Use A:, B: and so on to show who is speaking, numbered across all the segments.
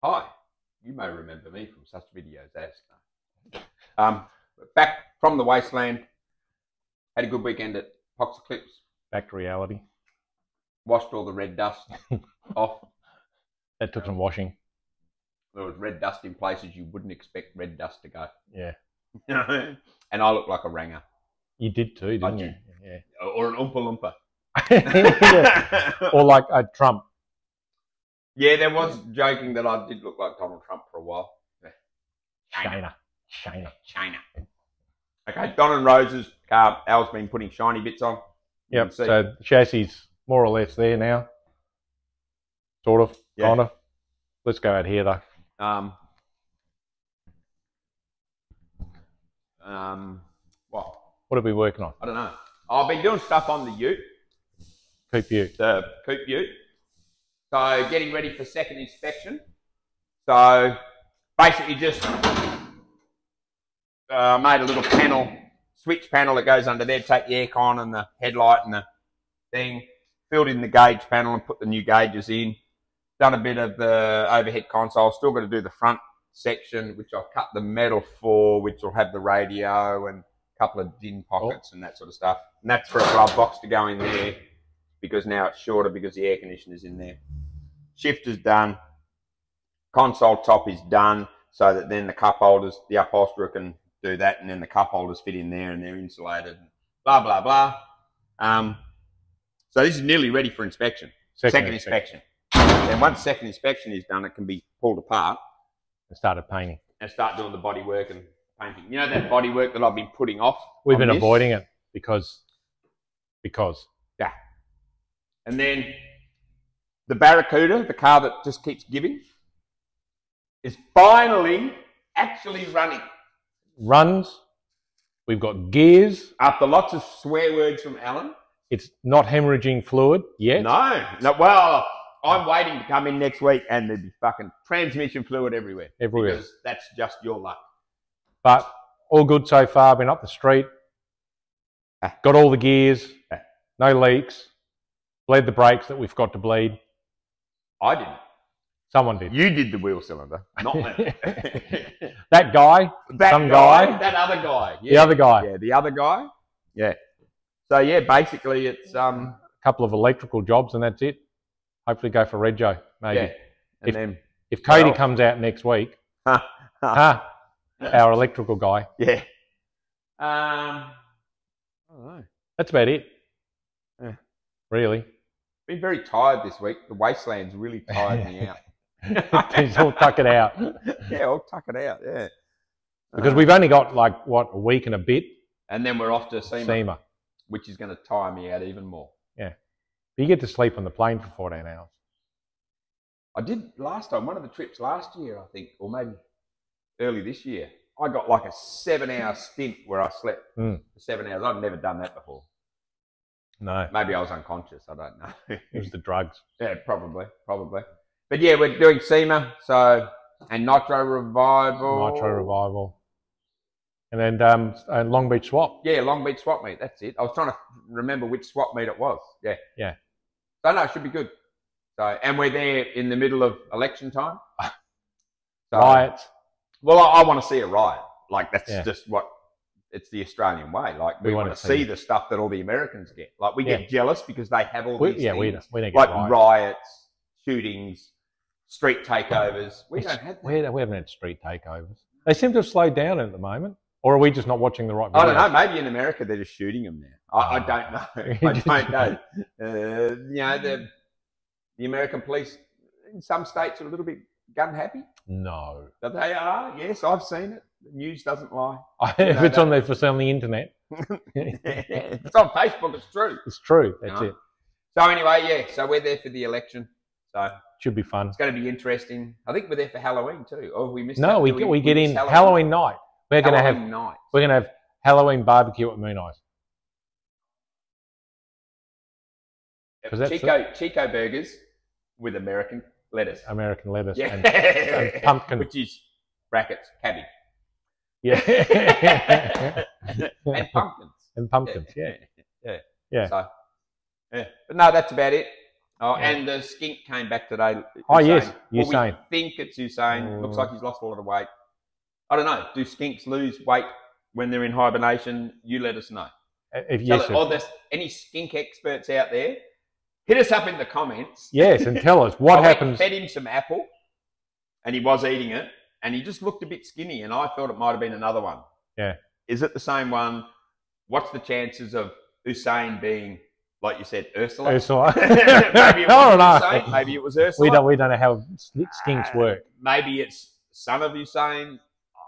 A: Hi, you may remember me from such videos as. Back from the wasteland, had a good weekend at Pox Eclipse.
B: Back to reality.
A: Washed all the red dust off.
B: That took some washing.
A: There was red dust in places you wouldn't expect red dust to go.
B: Yeah.
A: And I looked like a ranger.
B: You did too, didn't you?
A: Yeah. Or an Oompa Loompa.
B: Yeah. Or like a Trump.
A: Yeah, there was joking that I did look like Donald Trump for a while. China. Okay, Don and Rose's car, Al's been putting shiny bits on.
B: Yep, so the chassis more or less there now. Sort of, kind of. Let's go out here though. What are we working on?
A: I don't know. I've been doing stuff on the ute.
B: Coupe ute.
A: The coupe ute. So getting ready for second inspection. So basically just made a little panel, switch panel that goes under there, take the aircon and the headlight and the thing, filled in the gauge panel and put the new gauges in. Done a bit of the overhead console, still got to do the front section, which I've cut the metal for, which will have the radio and a couple of din pockets and that sort of stuff. And that's for a glove box to go in there because now it's shorter because the air conditioner's in there. Shifter's done. Console top is done so that then the cup holders, the upholsterer can do that, and then the cup holders fit in there and they're insulated, blah, blah, blah. So this is nearly ready for inspection. Second inspection. Then once second inspection is done, it can be pulled apart.
B: And started painting.
A: And start doing the body work and painting. You know that body work that I've been putting off?
B: We've been avoiding it because.
A: Yeah. And then the Barracuda, the car that just keeps giving, is finally actually running. Runs.
B: We've got gears.
A: After lots of swear words from Alan.
B: It's not hemorrhaging fluid yet.
A: No. Well, I'm waiting to come in next week and there'd be fucking transmission fluid everywhere. Because that's just your luck.
B: But all good so far. Been up the street. Got all the gears. No leaks. Bled the brakes that we've got to bleed.
A: I didn't.
B: Someone did.
A: You did the wheel cylinder, not me.
B: That guy. That other guy. Yeah.
A: The other guy. Yeah, the other guy. Yeah. So yeah, basically it's
B: a couple of electrical jobs and that's it. Hopefully go for Rego, maybe.
A: Yeah. And
B: if Cody comes out next week, our electrical guy.
A: Yeah. I don't know.
B: That's about it.
A: Yeah.
B: Really.
A: Been very tired this week. The wasteland's really tired me out.
B: He's all tuck it out.
A: Yeah, all tuck it out, yeah.
B: Because we've only got like, what, a week and a bit?
A: And then we're off to SEMA. Which is going to tire me out even more.
B: Yeah. But you get to sleep on the plane for 14 hours.
A: I did last time, one of the trips last year, I think, or maybe early this year. I got like a 7-hour stint where I slept for 7 hours. I've never done that before.
B: No.
A: Maybe I was unconscious. I don't know.
B: It was the drugs.
A: Yeah, probably. But yeah, we're doing SEMA, and Nitro Revival. And then Long Beach Swap. Yeah, Long Beach Swap Meet. That's it. I was trying to remember which swap meet it was. Yeah.
B: Yeah.
A: So no, it should be good. So, and we're there in the middle of election time. So,
B: riots.
A: Well, I want to see a riot. Like that's just it's the Australian way. Like we want to see the stuff that all the Americans get. Like we get jealous because they have all these things.
B: We don't get
A: like riots, shootings, street takeovers. We don't have that.
B: We haven't had street takeovers. They seem to have slowed down at the moment. Or are we just not watching the right videos?
A: I don't know. Maybe in America they're just shooting them now. I don't know. I don't know. The American police in some states are a little bit gun happy.
B: No.
A: But they are. Yes, I've seen it. The news doesn't lie.
B: If it's on there for on the internet.
A: If it's on Facebook, it's true.
B: It's true. That's it.
A: So anyway, yeah. So we're there for the election. So
B: should be fun.
A: It's going to be interesting. I think we're there for Halloween too. Or have we missed?
B: No, we get in Halloween night. We're going to have Halloween barbecue at Moon Eyes.
A: Chico burgers with American lettuce.
B: American lettuce
A: and
B: pumpkin.
A: Which is brackets, cabbage.
B: Yeah.
A: And pumpkins.
B: And pumpkins, yeah.
A: So, yeah. But no, that's about it. Oh, and the skink came back today.
B: Oh, yes,
A: Usain. We think it's Usain. Looks like he's lost a lot of weight. I don't know. Do skinks lose weight when they're in hibernation? You let us know. There's any skink experts out there, hit us up in the comments.
B: Yes, and tell us what happens.
A: Fed him some apple, and he was eating it, and he just looked a bit skinny, and I thought it might have been another one.
B: Yeah.
A: Is it the same one? What's the chances of Usain being, like you said, Ursula? Maybe it was Usain. Maybe it was Ursula.
B: We don't know how skinks work.
A: Maybe it's son of Usain.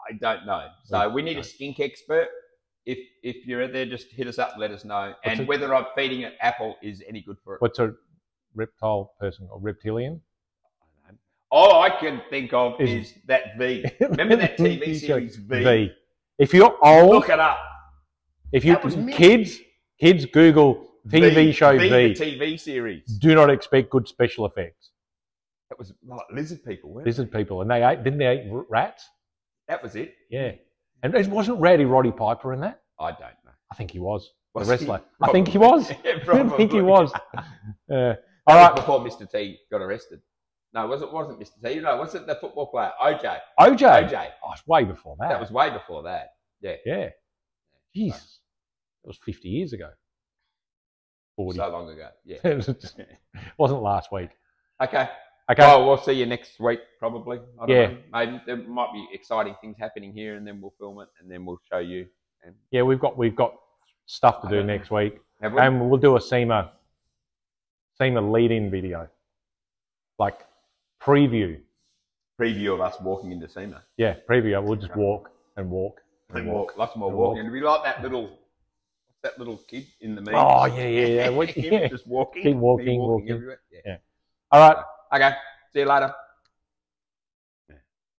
A: I don't know. So we need a skink expert. If you're out there, just hit us up and let us know. And whether I'm feeding it apple is any good for it.
B: What's a reptile person or reptilian?
A: All I can think of is that V. Remember that TV series V?
B: If you're old,
A: look it up.
B: If you kids Google TV show V.
A: The TV series.
B: Do not expect good special effects.
A: That was like lizard people, weren't
B: Lizard people, and didn't they eat rats?
A: That was it.
B: Yeah, and it wasn't Roddy Piper in that.
A: I don't know.
B: I think he was the wrestler. I think he was. I think he was.
A: All right. Before Mr. T got arrested. No, wasn't Mr. T. No, was it the football player? OJ.
B: Oh, it's way before that.
A: That was way before that. Yeah.
B: Yeah. Jeez. It was 50 years ago. 40.
A: So long ago. Yeah.
B: It wasn't last week.
A: Okay. Well, we'll see you next week, probably. I don't know. Maybe there might be exciting things happening here, and then we'll film it, and then we'll show you.
B: Yeah, we've got stuff to do next week, and we'll do a SEMA lead-in video, like preview
A: of us walking into SEMA.
B: Yeah, preview. We'll just walk and walk
A: and walk. Lots more walking. It'll be like that little kid in the memes.
B: Oh yeah.
A: Just walking.
B: Keep walking
A: everywhere.
B: Yeah. All right.
A: Okay. See you later.